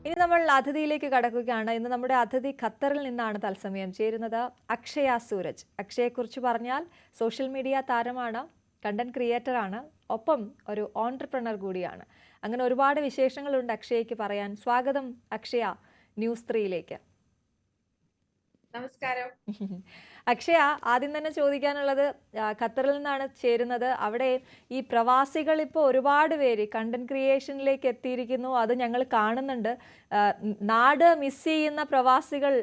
ഇനി നമ്മൾ അതിഥിയിലേക്ക് കടക്കുകയാണ്. ഇന്ന് നമ്മുടെ അതിഥി ഖത്തറിൽ നിന്നാണ് തത്സമയം ചേരുന്നത്. അക്ഷയ സൂരജ്. അക്ഷയെക്കുറിച്ച് പറഞ്ഞാൽ സോഷ്യൽ മീഡിയ താരമാണ്, കണ്ടന്റ് ക്രിയേറ്റർ ആണ്, ഒപ്പം ഒരു ഓൺട്രപ്രണർ കൂടിയാണ്. അങ്ങനെ ഒരുപാട് വിശേഷങ്ങളുണ്ട് അക്ഷയ്ക്ക് പറയാൻ. സ്വാഗതം അക്ഷയ ന്യൂസ് 3യിലേക്ക്. നമസ്കാരം. അക്ഷയ, ആദ്യം തന്നെ ചോദിക്കാനുള്ളത്, ഖത്തറിൽ നിന്നാണ് ചേരുന്നത്. അവിടെ ഈ പ്രവാസികൾ ഇപ്പോൾ ഒരുപാട് പേര് കണ്ടന്റ് ക്രിയേഷനിലേക്ക് എത്തിയിരിക്കുന്നു. അത് ഞങ്ങൾ കാണുന്നുണ്ട്. നാട് മിസ് ചെയ്യുന്ന പ്രവാസികൾ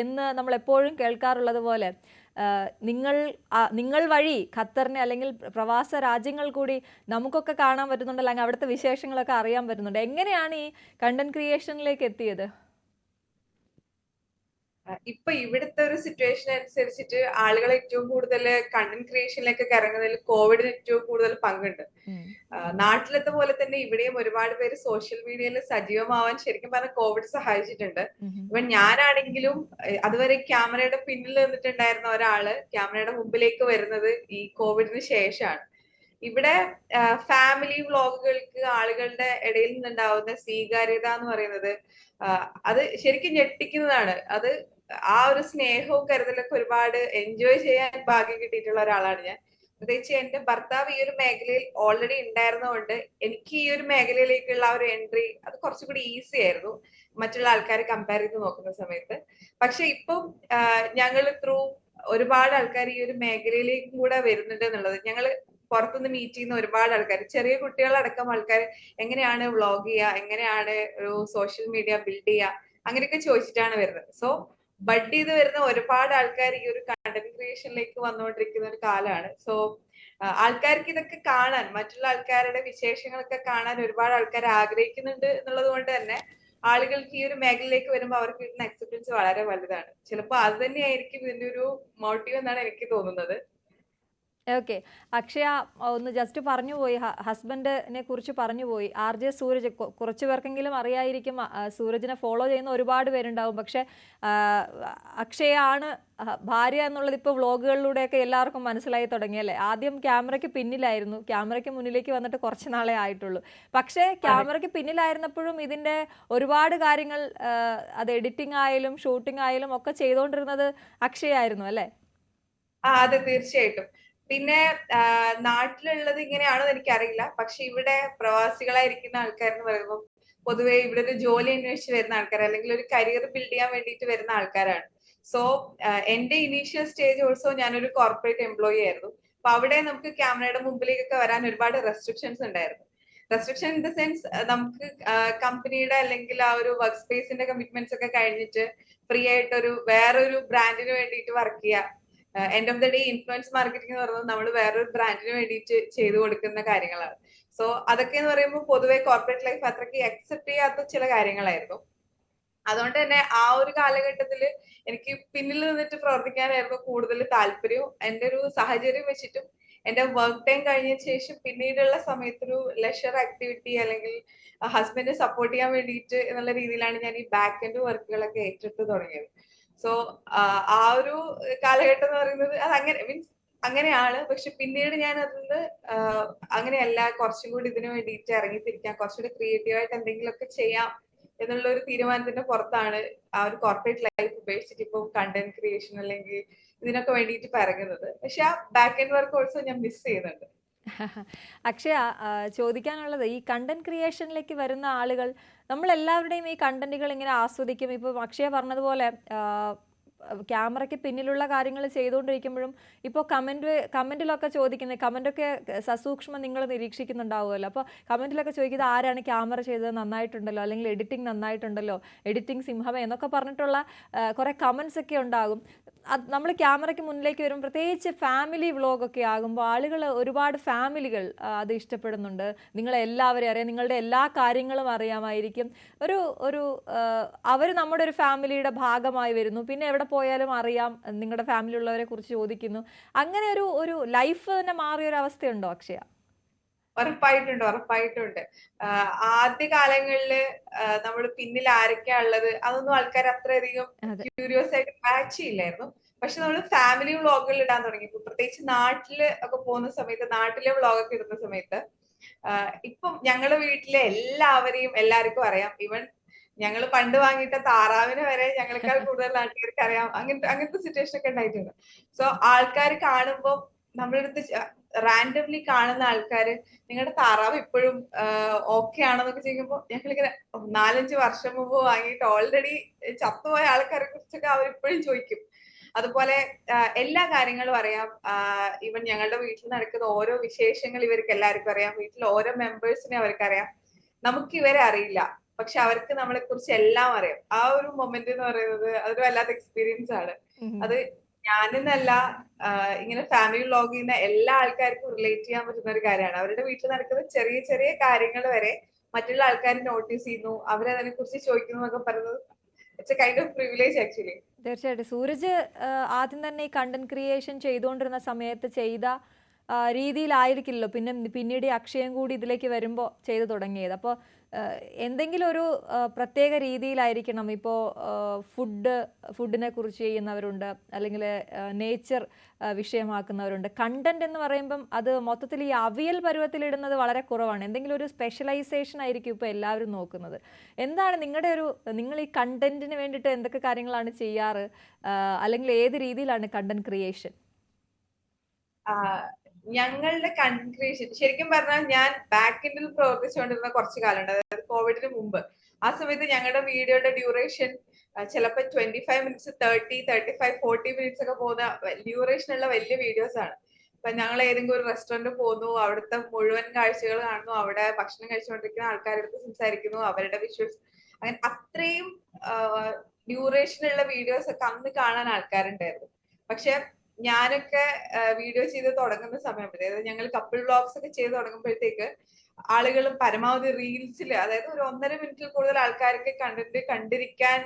എന്ന് നമ്മൾ എപ്പോഴും കേൾക്കാറുള്ളത് പോലെ നിങ്ങൾ വഴി ഖത്തറിനെ അല്ലെങ്കിൽ പ്രവാസ രാജ്യങ്ങൾ കൂടി നമുക്കൊക്കെ കാണാൻ പറ്റുന്നുണ്ട്, അല്ലെങ്കിൽ അവിടുത്തെ വിശേഷങ്ങളൊക്കെ അറിയാൻ പറ്റുന്നുണ്ട്. എങ്ങനെയാണ് ഈ കണ്ടന്റ് ക്രിയേഷനിലേക്ക് എത്തിയത്? ഇപ്പൊ ഇവിടുത്തെ ഒരു സിറ്റുവേഷൻ അനുസരിച്ചിട്ട് ആളുകൾ ഏറ്റവും കൂടുതൽ കണ്ടന്റ് ക്രിയേഷനിലേക്കൊക്കെ ഇറങ്ങുന്നതിൽ കോവിഡിന് ഏറ്റവും കൂടുതൽ പങ്കുണ്ട്. നാട്ടിലത്തെ പോലെ തന്നെ ഇവിടെയും ഒരുപാട് പേര് സോഷ്യൽ മീഡിയയിൽ സജീവമാവാൻ ശരിക്കും പറഞ്ഞാൽ കോവിഡ് സഹായിച്ചിട്ടുണ്ട്. ഇവൻ ഞാനാണെങ്കിലും അതുവരെ ക്യാമറയുടെ പിന്നിൽ നിന്നിട്ടുണ്ടായിരുന്ന ഒരാള് ക്യാമറയുടെ മുമ്പിലേക്ക് വരുന്നത് ഈ കോവിഡിന് ശേഷമാണ്. ഇവിടെ ഫാമിലി വ്ളോഗുകൾക്ക് ആളുകളുടെ ഇടയിൽ നിന്നുണ്ടാവുന്ന സ്വീകാര്യത എന്ന് പറയുന്നത് അത് ശരിക്കും ഞെട്ടിക്കുന്നതാണ്. അത് ആ ഒരു സ്നേഹവും കരുതലൊക്കെ ഒരുപാട് എൻജോയ് ചെയ്യാൻ ഭാഗ്യം കിട്ടിയിട്ടുള്ള ഒരാളാണ് ഞാൻ. പ്രത്യേകിച്ച് എന്റെ ഭർത്താവ് ഈ ഒരു മേഖലയിൽ ഓൾറെഡി ഉണ്ടായിരുന്നതുകൊണ്ട് എനിക്ക് ഈ ഒരു മേഖലയിലേക്കുള്ള ആ ഒരു എൻട്രി അത് കുറച്ചുകൂടി ഈസി ആയിരുന്നു മറ്റുള്ള ആൾക്കാരെ കമ്പയർ ചെയ്ത് നോക്കുന്ന സമയത്ത്. പക്ഷെ ഇപ്പം ഞങ്ങൾ ത്രൂ ഒരുപാട് ആൾക്കാർ ഈ ഒരു മേഖലയിലേക്കും കൂടെ വരുന്നുണ്ട് എന്നുള്ളത്, ഞങ്ങൾ പുറത്തുനിന്ന് മീറ്റ് ചെയ്യുന്ന ഒരുപാട് ആൾക്കാർ, ചെറിയ കുട്ടികളടക്കം ആൾക്കാർ എങ്ങനെയാണ് വ്ളോഗ് ചെയ്യുക, എങ്ങനെയാണ് ഒരു സോഷ്യൽ മീഡിയ ബിൽഡ് ചെയ്യുക, അങ്ങനെയൊക്കെ ചോദിച്ചിട്ടാണ് വരുന്നത്. സോ ബഡ് ചെയ്ത് വരുന്ന ഒരുപാട് ആൾക്കാർ ഈ ഒരു കണ്ടന്റ് ക്രിയേഷനിലേക്ക് വന്നുകൊണ്ടിരിക്കുന്ന ഒരു കാലമാണ്. സോ ആൾക്കാർക്ക് ഇതൊക്കെ കാണാൻ, മറ്റുള്ള ആൾക്കാരുടെ വിശേഷങ്ങളൊക്കെ കാണാൻ ഒരുപാട് ആൾക്കാർ ആഗ്രഹിക്കുന്നുണ്ട് എന്നുള്ളത് കൊണ്ട് തന്നെ ആളുകൾക്ക് ഈ ഒരു മേഖലയിലേക്ക് വരുമ്പോൾ അവർക്ക് കിട്ടുന്ന അക്സെപ്റ്റൻസ് വളരെ വലുതാണ്. ചിലപ്പോൾ അത് തന്നെയായിരിക്കും ഇതിന്റെ ഒരു മോട്ടീവ് എന്നാണ് എനിക്ക് തോന്നുന്നത്. ഓക്കെ, അക്ഷയ ഒന്ന് ജസ്റ്റ് പറഞ്ഞുപോയി, ഹസ്ബൻഡിനെ കുറിച്ച് പറഞ്ഞുപോയി. RJ സൂരജ്, കുറച്ചു പേർക്കെങ്കിലും അറിയായിരിക്കും. സൂരജിനെ ഫോളോ ചെയ്യുന്ന ഒരുപാട് പേരുണ്ടാവും. പക്ഷെ അക്ഷയാണ് ഭാര്യ എന്നുള്ളത് ഇപ്പോൾ വ്ളോഗുകളിലൂടെയൊക്കെ എല്ലാവർക്കും മനസ്സിലായി തുടങ്ങിയല്ലേ. ആദ്യം ക്യാമറയ്ക്ക് പിന്നിലായിരുന്നു, ക്യാമറയ്ക്ക് മുന്നിലേക്ക് വന്നിട്ട് കുറച്ച് നാളെ ആയിട്ടുള്ളൂ. പക്ഷേ ക്യാമറയ്ക്ക് പിന്നിലായിരുന്നപ്പോഴും ഇതിൻ്റെ ഒരുപാട് കാര്യങ്ങൾ, അത് എഡിറ്റിംഗ് ആയാലും ഷൂട്ടിംഗ് ആയാലും ഒക്കെ ചെയ്തുകൊണ്ടിരുന്നത് അക്ഷയായിരുന്നു അല്ലേ? അതെ, തീർച്ചയായിട്ടും. പിന്നെ നാട്ടിലുള്ളത് ഇങ്ങനെയാണോ എന്ന് എനിക്കറിയില്ല. പക്ഷെ ഇവിടെ പ്രവാസികളായിരിക്കുന്ന ആൾക്കാരെന്ന് പറയുമ്പോൾ പൊതുവെ ഇവിടെ ഒരു ജോലി അന്വേഷിച്ച് വരുന്ന ആൾക്കാർ, അല്ലെങ്കിൽ ഒരു കരിയർ ബിൽഡ് ചെയ്യാൻ വേണ്ടിയിട്ട് വരുന്ന ആൾക്കാരാണ്. സോ എന്റെ ഇനീഷ്യൽ സ്റ്റേജ് ഓൾസോ ഞാനൊരു കോർപ്പറേറ്റ് എംപ്ലോയി ആയിരുന്നു. അപ്പൊ അവിടെ നമുക്ക് ക്യാമറയുടെ മുമ്പിലേക്കൊക്കെ വരാൻ ഒരുപാട് റെസ്ട്രിക്ഷൻസ് ഉണ്ടായിരുന്നു. റെസ്ട്രിക്ഷൻ ഇൻ ദ സെൻസ്, നമുക്ക് കമ്പനിയുടെ അല്ലെങ്കിൽ ആ ഒരു വർക്ക് സ്പേസിന്റെ കമ്മിറ്റ്മെന്റ്സ് ഒക്കെ കഴിഞ്ഞിട്ട് ഫ്രീ ആയിട്ട് വേറൊരു ബ്രാൻഡിന് വേണ്ടിയിട്ട് വർക്ക് ചെയ്യുക. End of the day influence marketing എന്ന് പറയുന്നത് നമ്മൾ വേറൊരു ബ്രാൻഡിന് വേണ്ടിയിട്ട് ചെയ്തു കൊടുക്കുന്ന കാര്യങ്ങളാണ്. സോ അതൊക്കെ എന്ന് പറയുമ്പോൾ പൊതുവെ കോർപ്പറേറ്റ് ലൈഫ് അത്രയ്ക്ക് അക്സെപ്റ്റ് ചെയ്യാത്ത ചില കാര്യങ്ങളായിരുന്നു. അതുകൊണ്ട് തന്നെ ആ ഒരു കാലഘട്ടത്തിൽ എനിക്ക് പിന്നിൽ നിന്നിട്ട് പ്രവർത്തിക്കാനായിരുന്നു കൂടുതൽ താല്പര്യവും. എന്റെ ഒരു സാഹചര്യം വെച്ചിട്ടും എന്റെ വർക്ക് ടൈം കഴിഞ്ഞ ശേഷം പിന്നീടുള്ള സമയത്തൊരു ലെഷർ ആക്ടിവിറ്റി അല്ലെങ്കിൽ ഹസ്ബൻഡ് സപ്പോർട്ട് ചെയ്യാൻ വേണ്ടിയിട്ട് എന്നുള്ള രീതിയിലാണ് ഞാൻ ഈ ബാക്ക് എൻഡ് വർക്കുകളൊക്കെ ഏറ്റെടുത്ത് തുടങ്ങിയത്. സോ ആ ഒരു കാലഘട്ടം എന്ന് പറയുന്നത് അത് അങ്ങനെ മീൻസ് അങ്ങനെയാണ്. പക്ഷെ പിന്നീട് ഞാൻ അതിന്ന് അങ്ങനെയല്ല, കുറച്ചും കൂടി ഇതിനു വേണ്ടിയിട്ട് ഇറങ്ങിത്തിരിക്കാം, കുറച്ചുകൂടി ക്രിയേറ്റീവായിട്ട് എന്തെങ്കിലുമൊക്കെ ചെയ്യാം എന്നുള്ള ഒരു തീരുമാനത്തിന്റെ പുറത്താണ് ആ ഒരു കോർപ്പറേറ്റ് ലൈഫ് ഉപേക്ഷിച്ചിട്ട് ഇപ്പൊ കണ്ടന്റ് ക്രിയേഷൻ അല്ലെങ്കിൽ ഇതിനൊക്കെ വേണ്ടിയിട്ട് ഇറങ്ങുന്നത്. പക്ഷെ ആ ബാക്ക് എൻഡ് വർക്ക് ഓൾസോ ഞാൻ മിസ് ചെയ്യുന്നുണ്ട്. അക്ഷയ, ചോദിക്കാനുള്ളത്, ഈ കണ്ടന്റ് ക്രിയേഷനിലേക്ക് വരുന്ന ആളുകൾ, നമ്മളെല്ലാവരുടെയും ഈ കണ്ടന്റുകൾ ഇങ്ങനെ ആസ്വദിക്കും. ഇപ്പോൾ അക്ഷയ പറഞ്ഞതുപോലെ ക്യാമറയ്ക്ക് പിന്നിലുള്ള കാര്യങ്ങൾ ചെയ്തുകൊണ്ടിരിക്കുമ്പോഴും ഇപ്പോൾ കമൻറ്റിലൊക്കെ ചോദിക്കുന്നത്, കമൻറ്റൊക്കെ സസൂക്ഷ്മം നിങ്ങൾ നിരീക്ഷിക്കുന്നുണ്ടാവുമല്ലോ. അപ്പോൾ കമൻറ്റിലൊക്കെ ചോദിക്കുന്നത് ആരാണ് ക്യാമറ ചെയ്തത്, നന്നായിട്ടുണ്ടല്ലോ, അല്ലെങ്കിൽ എഡിറ്റിംഗ് നന്നായിട്ടുണ്ടല്ലോ, എഡിറ്റിംഗ് സിംഹമേ എന്നൊക്കെ പറഞ്ഞിട്ടുള്ള കുറേ കമൻസ് ഒക്കെ ഉണ്ടാകും. നമ്മൾ ക്യാമറയ്ക്ക് മുന്നിലേക്ക് വരും, പ്രത്യേകിച്ച് ഫാമിലി വ്ളോഗൊക്കെ ആകുമ്പോൾ ആളുകൾ, ഒരുപാട് ഫാമിലികൾ അത് ഇഷ്ടപ്പെടുന്നുണ്ട്. നിങ്ങളെല്ലാവരെയും അറിയാം, നിങ്ങളുടെ എല്ലാ കാര്യങ്ങളും അറിയാമായിരിക്കും. ഒരു അവർ നമ്മുടെ ഒരു ഫാമിലിയുടെ ഭാഗമായി വരുന്നു. പിന്നെ എവിടെ പോയാലും അറിയാം, നിങ്ങളുടെ ഫാമിലി ഉള്ളവരെ കുറിച്ച് ചോദിക്കുന്നു. അങ്ങനെ ഒരു ലൈഫ് തന്നെ മാറിയൊരു അവസ്ഥയുണ്ടോ അക്ഷയ? ഉറപ്പായിട്ടുണ്ട്. ആദ്യ കാലങ്ങളില് നമ്മൾ പിന്നിൽ ആരൊക്കെയാ ഉള്ളത് അതൊന്നും ആൾക്കാർ അത്രയധികം ക്യൂരിയോസ് ആയിട്ട് വാച്ച് ചെയ്യില്ലായിരുന്നു. പക്ഷെ നമ്മൾ ഫാമിലി വ്ളോഗുകൾ ഇടാൻ തുടങ്ങി. പ്രത്യേകിച്ച് നാട്ടില് ഒക്കെ പോകുന്ന സമയത്ത്, നാട്ടിലെ വ്ളോഗൊക്കെ ഇടുന്ന സമയത്ത് ഇപ്പം ഞങ്ങളുടെ വീട്ടിലെ എല്ലാവർക്കും അറിയാം. ഈവൻ ഞങ്ങൾ പണ്ട് വാങ്ങിയിട്ട താറാവിനെ വരെ ഞങ്ങളെക്കാൾ കൂടുതൽ നാട്ടുകാർക്ക് അറിയാം. അങ്ങനത്തെ സിറ്റുവേഷൻ ഒക്കെ ഉണ്ടായിട്ടുണ്ട്. സോ ആൾക്കാർ കാണുമ്പോൾ നമ്മളടുത്ത് റാൻഡംലി കാണുന്ന ആൾക്കാര് നിങ്ങളുടെ താറാവ് ഇപ്പോഴും ഓക്കെ ആണെന്നൊക്കെ ചെയ്യുമ്പോൾ ഞങ്ങളിങ്ങനെ 4-5 വർഷം മുമ്പ് വാങ്ങിയിട്ട് ഓൾറെഡി ചത്തുപോയ ആൾക്കാരെ കുറിച്ചൊക്കെ അവരിപ്പോഴും ചോദിക്കും. അതുപോലെ എല്ലാ കാര്യങ്ങളും അറിയാം. ഈവൻ ഞങ്ങളുടെ വീട്ടിൽ നടക്കുന്ന ഓരോ വിശേഷങ്ങൾ ഇവർക്ക് എല്ലാവർക്കും അറിയാം. വീട്ടിൽ ഓരോ മെമ്പേഴ്സിനെ അവർക്കറിയാം. നമുക്ക് ഇവരെ അറിയില്ല, പക്ഷെ അവർക്ക് നമ്മളെ കുറിച്ച് എല്ലാം അറിയാം. ആ ഒരു മൊമെന്റ് എന്ന് പറയുന്നത് അതൊരു വല്ലാത്ത എക്സ്പീരിയൻസ് ആണ്. അത് ഞാനെന്നല്ല, ഇങ്ങനെ ഫാമിലി വ്ലോഗ് ചെയ്യുന്ന എല്ലാ ആൾക്കാർക്കും റിലേറ്റ് ചെയ്യാൻ പറ്റുന്ന ഒരു കാര്യമാണ്. അവരുടെ വീട്ടിൽ നടക്കുന്ന ചെറിയ ചെറിയ കാര്യങ്ങൾ വരെ മറ്റുള്ള ആൾക്കാർ നോട്ടീസ് ചെയ്യുന്നു, അവരതിനെ കുറിച്ച് ചോദിക്കുന്നു എന്നൊക്കെ പറയുന്നത് it's A kind of privilege actually. തീർച്ചയായിട്ടും. സൂരജ് ആദ്യം തന്നെ ഈ കണ്ടന്റ് ക്രിയേഷൻ ചെയ്തുകൊണ്ടിരുന്ന സമയത്ത് ചെയ്ത രീതിയിലായിരിക്കില്ലല്ലോ പിന്നീട് ഈ അക്ഷയം കൂടി ഇതിലേക്ക് വരുമ്പോൾ ചെയ്തു തുടങ്ങിയത്. അപ്പോൾ എന്തെങ്കിലും ഒരു പ്രത്യേക രീതിയിലായിരിക്കണം. ഇപ്പോൾ ഫുഡിനെ കുറിച്ച് ചെയ്യുന്നവരുണ്ട്, അല്ലെങ്കിൽ നേച്ചർ വിഷയമാക്കുന്നവരുണ്ട്. കണ്ടന്റ് എന്ന് പറയുമ്പം അത് മൊത്തത്തിൽ ഈ അവിയൽ പരുവത്തിലിടുന്നത് വളരെ കുറവാണ്. എന്തെങ്കിലും ഒരു സ്പെഷ്യലൈസേഷൻ ആയിരിക്കും ഇപ്പോൾ എല്ലാവരും നോക്കുന്നത്. എന്താണ് നിങ്ങൾ ഈ കണ്ടന്റിന് വേണ്ടിയിട്ട് എന്തൊക്കെ കാര്യങ്ങളാണ് ചെയ്യാറ്, അല്ലെങ്കിൽ ഏത് രീതിയിലാണ് കണ്ടന്റ് ക്രിയേഷൻ? ഞങ്ങളുടെ കണ്ടന്റ് ക്രിയേഷൻ ശരിക്കും പറഞ്ഞാൽ ഞാൻ ബാക്ക് എൻഡിൽ പ്രവർത്തിച്ചുകൊണ്ടിരുന്ന കുറച്ച് കാലമുണ്ട്, അതായത് കോവിഡിന് മുമ്പ്. ആ സമയത്ത് ഞങ്ങളുടെ വീഡിയോയുടെ ഡ്യൂറേഷൻ ചിലപ്പോൾ 25 മിനിറ്റ്സ്, 30, 35, 40 മിനിറ്റ്സ് ഒക്കെ പോകുന്ന ഡ്യൂറേഷനുള്ള വലിയ വീഡിയോസ് ആണ്. ഇപ്പൊ ഞങ്ങൾ ഏതെങ്കിലും ഒരു റെസ്റ്റോറന്റ് പോകുന്നു, അവിടുത്തെ മുഴുവൻ കാഴ്ചകൾ കാണുന്നു, അവിടെ ഭക്ഷണം കഴിച്ചുകൊണ്ടിരിക്കുന്ന ആൾക്കാരുടെ സംസാരിക്കുന്നു, അവരുടെ വിഷ്വൽസ്, അങ്ങനെ അത്രയും ഡ്യൂറേഷനുള്ള വീഡിയോസ് ഒക്കെ അന്ന് കാണാൻ ആൾക്കാരുണ്ടായിരുന്നു. പക്ഷെ ഞാനൊക്കെ വീഡിയോ ചെയ്ത് തുടങ്ങുന്ന സമയം, അതായത് ഞങ്ങൾ കപ്പിൾ വ്ലോഗ്സ് ഒക്കെ ചെയ്ത് തുടങ്ങുമ്പോഴത്തേക്ക് ആളുകൾ പരമാവധി റീൽസിൽ, അതായത് ഒരു 1.5 മിനിറ്റിൽ കൂടുതൽ ആൾക്കാർക്ക് കണ്ടന്റ് കണ്ടിരിക്കാൻ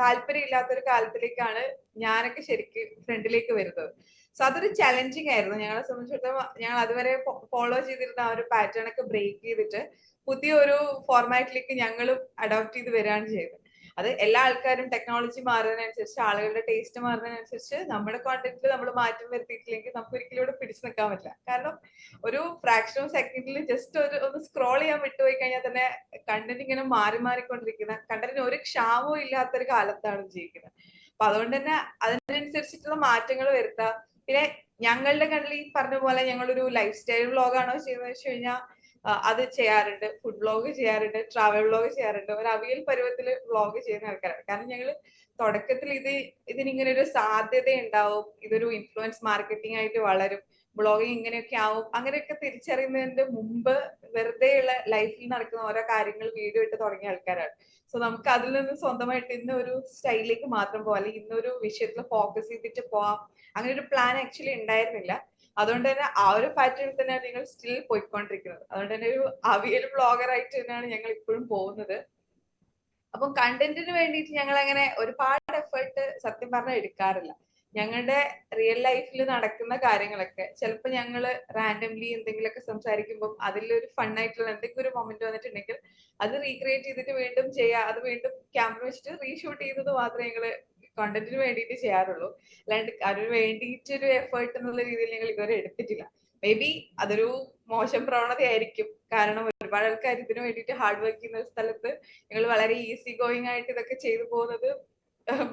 താല്പര്യം ഇല്ലാത്തൊരു കാലത്തിലേക്കാണ് ഞാനൊക്കെ ശരിക്കും ഫ്രണ്ടിലേക്ക് വരുന്നത്. സോ അതൊരു ചലഞ്ചിങ് ആയിരുന്നു ഞങ്ങളെ സംബന്ധിച്ചിടത്തോളം. ഞങ്ങൾ അതുവരെ ഫോളോ ചെയ്തിരുന്ന ആ ഒരു പാറ്റേൺ ഒക്കെ ബ്രേക്ക് ചെയ്തിട്ട് പുതിയൊരു ഫോർമാറ്റിലേക്ക് ഞങ്ങളും അഡോപ്റ്റ് ചെയ്ത് വരികയാണ് ചെയ്തത്. അത് എല്ലാ ആൾക്കാരും ടെക്നോളജി മാറുന്നതിനനുസരിച്ച്, ആളുകളുടെ ടേസ്റ്റ് മാറുന്നതിനനുസരിച്ച് നമ്മുടെ കോണ്ടന്റിൽ നമ്മൾ മാറ്റം വരുത്തിയിട്ടില്ലെങ്കിൽ നമുക്ക് ഒരിക്കലും ഇവിടെ പിടിച്ചു നിൽക്കാൻ പറ്റില്ല. കാരണം ഒരു ഫ്രാക്ഷൻ ഓഫ് സെക്കൻഡിൽ ജസ്റ്റ് ഒന്ന് സ്ക്രോൾ ചെയ്യാൻ വിട്ടുപോയി കഴിഞ്ഞാൽ തന്നെ കണ്ടന്റ് ഇങ്ങനെ മാറിക്കൊണ്ടിരിക്കുന്ന, കണ്ടന്റിന് ഒരു ക്ഷാമവും ഇല്ലാത്തൊരു കാലത്താണ് ജീവിക്കുന്നത്. അപ്പൊ അതുകൊണ്ട് തന്നെ അതിനനുസരിച്ചിട്ടുള്ള മാറ്റങ്ങൾ വരുത്താം. പിന്നെ ഞങ്ങളുടെ കണ്ടിൽ ഈ പറഞ്ഞ പോലെ ഞങ്ങളൊരു ലൈഫ് സ്റ്റൈൽ വ്ലോഗാണോ ചെയ്യുന്നത് വെച്ച് കഴിഞ്ഞാൽ അത് ചെയ്യാറുണ്ട്. ഫുഡ് വ്ലോഗ് ചെയ്യാറുണ്ട്, ട്രാവൽ വ്ലോഗ് ചെയ്യാറുണ്ട്, ഒരു അവിയൽ പരുവത്തിൽ വ്ലോഗ് ചെയ്യുന്ന ആൾക്കാരാണ്. കാരണം ഞങ്ങൾ തുടക്കത്തിൽ ഇതിനിങ്ങനെ ഒരു സാധ്യത ഉണ്ടാവും, ഇതൊരു ഇൻഫ്ലുവൻസ് മാർക്കറ്റിംഗ് ആയിട്ട് വളരും, ബ്ലോഗിങ് ഇങ്ങനെയൊക്കെ ആവും, അങ്ങനെയൊക്കെ തിരിച്ചറിയുന്നതിന്റെ മുമ്പ് വെറുതെയുള്ള ലൈഫിൽ നടക്കുന്ന ഓരോ കാര്യങ്ങൾ വീഡിയോ ഇട്ട് തുടങ്ങിയ ആൾക്കാരാണ്. സോ നമുക്ക് അതിൽ നിന്ന് സ്വന്തമായിട്ട് ഇന്നൊരു സ്റ്റൈലിലേക്ക് മാത്രം പോവാം, അല്ലെങ്കിൽ ഇന്നൊരു വിഷയത്തിൽ ഫോക്കസ് ചെയ്തിട്ട് പോവാം, അങ്ങനെ ഒരു പ്ലാൻ ആക്ച്വലി ഉണ്ടായിരുന്നില്ല. അതുകൊണ്ട് തന്നെ ആ ഒരു പാറ്റേണിൽ തന്നെയാണ് നിങ്ങൾ സ്റ്റിൽ പോയിക്കൊണ്ടിരിക്കുന്നത്. അതുകൊണ്ട് തന്നെ ഒരു അവിയൽ ബ്ലോഗർ ആയിട്ട് തന്നെയാണ് ഞങ്ങൾ ഇപ്പോഴും പോകുന്നത്. അപ്പം കണ്ടന്റിന് വേണ്ടിയിട്ട് ഞങ്ങൾ അങ്ങനെ ഒരുപാട് എഫേർട്ട് സത്യം പറഞ്ഞാൽ എടുക്കാറില്ല. ഞങ്ങളുടെ റിയൽ ലൈഫിൽ നടക്കുന്ന കാര്യങ്ങളൊക്കെ ചിലപ്പോൾ ഞങ്ങൾ റാൻഡംലി എന്തെങ്കിലുമൊക്കെ സംസാരിക്കുമ്പോൾ അതിലൊരു ഫണ്ണായിട്ടുള്ള എന്തെങ്കിലും ഒരു മൊമെന്റ് വന്നിട്ടുണ്ടെങ്കിൽ അത് റീക്രിയേറ്റ് ചെയ്തിട്ട് വീണ്ടും ചെയ്യുക, അത് വീണ്ടും ക്യാമറ വെച്ചിട്ട് റീഷൂട്ട് ചെയ്യുന്നത് മാത്രമേ ഞങ്ങള് കണ്ടന്റിന് വേണ്ടിയിട്ട് ചെയ്യാറുള്ളൂ. അല്ലാണ്ട് അതിന് വേണ്ടിയിട്ടൊരു എഫേർട്ട് എന്നുള്ള രീതിയിൽ ഞങ്ങൾ ഇതുവരെ എടുത്തിട്ടില്ല. മേ ബി അതൊരു മോശം പ്രവണതയായിരിക്കും. കാരണം ഒരുപാട് ആൾക്കാർ ഇതിനു വേണ്ടിയിട്ട് ഹാർഡ് വർക്ക് ചെയ്യുന്ന സ്ഥലത്ത് ഞങ്ങൾ വളരെ ഈസി ഗോയിങ് ആയിട്ട് ഇതൊക്കെ ചെയ്തു പോകുന്നത്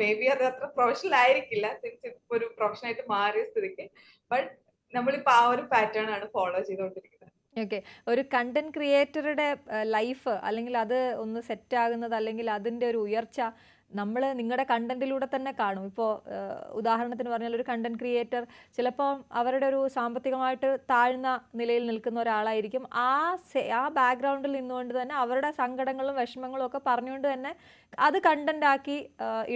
മേ ബി അത് അത്ര പ്രൊഫഷണൽ ആയിരിക്കില്ല, സിൻസ് ഇപ്പൊ ഒരു പ്രൊഫഷൻ ആയിട്ട് മാറിയ സ്ഥിതിക്ക്. ബട്ട് നമ്മളിപ്പോ ആ ഒരു പാറ്റേൺ ആണ് ഫോളോ ചെയ്തുകൊണ്ടിരിക്കുന്നത്. ഓക്കെ. ഒരു കണ്ടന്റ് ക്രിയേറ്ററുടെ ലൈഫ്, അല്ലെങ്കിൽ അത് ഒന്ന് സെറ്റ് ആകുന്നത്, അല്ലെങ്കിൽ അതിൻ്റെ ഒരു ഉയർച്ച നമ്മൾ നിങ്ങളുടെ കണ്ടന്റിലൂടെ തന്നെ കാണും. ഇപ്പോൾ ഉദാഹരണത്തിന് പറഞ്ഞാൽ ഒരു കണ്ടന്റ് ക്രിയേറ്റർ ചിലപ്പോൾ അവരുടെ ഒരു സാമ്പത്തികമായിട്ട് താഴ്ന്ന നിലയിൽ നിൽക്കുന്ന ഒരാളായിരിക്കും. ആ ബാക്ക്ഗ്രൗണ്ടിൽ നിന്നുകൊണ്ട് തന്നെ അവരുടെ സങ്കടങ്ങളും വിഷമങ്ങളും ഒക്കെ പറഞ്ഞുകൊണ്ട് തന്നെ അത് കണ്ടന്റ് ആക്കി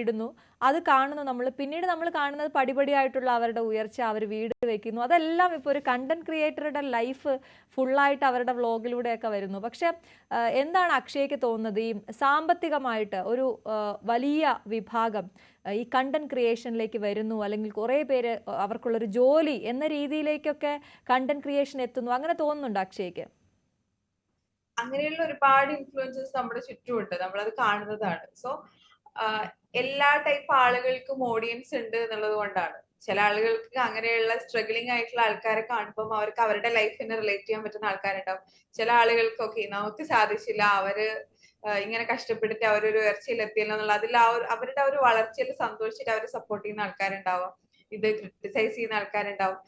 ഇടുന്നു. അത് കാണുന്നു നമ്മൾ. പിന്നീട് നമ്മൾ കാണുന്നത് പടിപടിയായിട്ടുള്ള അവരുടെ ഉയർച്ച, അവർ വീട് വെക്കുന്നു. അതെല്ലാം ഇപ്പോൾ ഒരു കണ്ടന്റ് ക്രിയേറ്ററുടെ ലൈഫ് ഫുള്ളായിട്ട് അവരുടെ വ്ലോഗിലൂടെയൊക്കെ വരുന്നു. പക്ഷെ എന്താണ് അക്ഷയ്ക്ക് തോന്നുന്നത്, ഈ സാമ്പത്തികമായിട്ട് ഒരു വലിയ വിഭാഗം ഈ കണ്ടന്റ് ക്രിയേഷനിലേക്ക് വരുന്നു, അല്ലെങ്കിൽ കുറേ പേര് അവർക്കുള്ളൊരു ജോലി എന്ന രീതിയിലേക്കൊക്കെ കണ്ടന്റ് ക്രിയേഷൻ എത്തുന്നു, അങ്ങനെ തോന്നുന്നുണ്ട് അക്ഷയ്ക്ക്? അങ്ങനെയുള്ള ഒരുപാട് ഇൻഫ്ലുവൻസസ് നമ്മുടെ ചുറ്റുമുണ്ട്, നമ്മളത് കാണുന്നതാണ്. സോ എല്ലാ ടൈപ്പ് ആളുകൾക്കും ഓഡിയൻസ് ഉണ്ട് എന്നുള്ളത് കൊണ്ടാണ്. ചില ആളുകൾക്ക് അങ്ങനെയുള്ള സ്ട്രഗ്ലിംഗ് ആയിട്ടുള്ള ആൾക്കാരെ കാണുമ്പോൾ അവർക്ക് അവരുടെ ലൈഫിനെ റിലേറ്റ് ചെയ്യാൻ പറ്റുന്ന ആൾക്കാരുണ്ടാവും. ചില ആളുകൾക്ക് ഓക്കെ നമുക്ക് സാധിച്ചില്ല, അവര് ഇങ്ങനെ കഷ്ടപ്പെട്ടിട്ട് അവരൊരു ഉയർച്ചയിൽ എത്തിയല്ലോ എന്നുള്ള അതിൽ അവരുടെ ഒരു വളർച്ചയിൽ സന്തോഷിച്ചിട്ട് അവരെ സപ്പോർട്ട് ചെയ്യുന്ന ആൾക്കാരുണ്ടാവാം, ഇത് ക്രിട്ടിസൈസ് ചെയ്യുന്ന ആൾക്കാരുണ്ടാവും.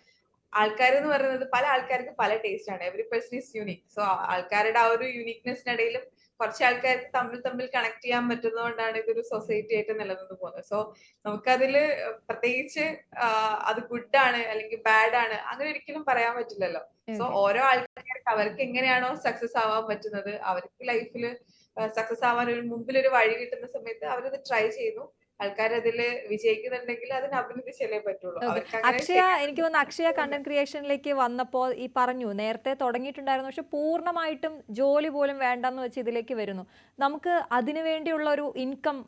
ആൾക്കാർ എന്ന് പറയുന്നത് പല ആൾക്കാർക്ക് പല ടേസ്റ്റ് ആണ്. Every person is unique. So ആൾക്കാരുടെ ആ ഒരു യൂണിക്നെസ്സിനിടയിലും കുറച്ച് ആൾക്കാർക്ക് തമ്മിൽ തമ്മിൽ കണക്ട് ചെയ്യാൻ പറ്റുന്നതുകൊണ്ടാണ് ഇതൊരു സൊസൈറ്റി ആയിട്ട് നിലനിന്ന് പോകുന്നത്. സോ നമുക്കതില് പ്രത്യേകിച്ച് അത് ഗുഡ് ആണ് അല്ലെങ്കിൽ ബാഡ് ആണ് അങ്ങനെ ഒരിക്കലും പറയാൻ പറ്റില്ലല്ലോ. സോ ഓരോ ആൾക്കാർക്ക് അവർക്ക് എങ്ങനെയാണോ സക്സസ് ആവാൻ പറ്റുന്നത്, അവർക്ക് ലൈഫിൽ സക്സസ് ആവാൻ ഒരു മുമ്പിൽ ഒരു വഴി കിട്ടുന്ന സമയത്ത് അവരത് ട്രൈ ചെയ്യുന്നു. ആൾക്കാർ അതില് വിജയിക്കുന്നുണ്ടെങ്കിൽ അതിന് അഭിനന്ദിച്ചല്ലേ പറ്റുള്ളൂ. അവർക്ക് അങ്ങനെ അക്ഷയ, എനിക്ക് തോന്നുന്നു അക്ഷയ കണ്ടന്റ് ക്രിയേഷനിലേക്ക് വന്നപ്പോൾ ഈ പറഞ്ഞു നേരത്തെ തുടങ്ങിയിട്ടുണ്ടായിരുന്നു, പക്ഷെ പൂർണ്ണമായിട്ടും ജോലി പോലും വേണ്ടെന്ന് വെച്ച് ഇതിലേക്ക് വരുന്നു. നമുക്ക് അതിനു വേണ്ടിയുള്ള ഒരു ഇൻകം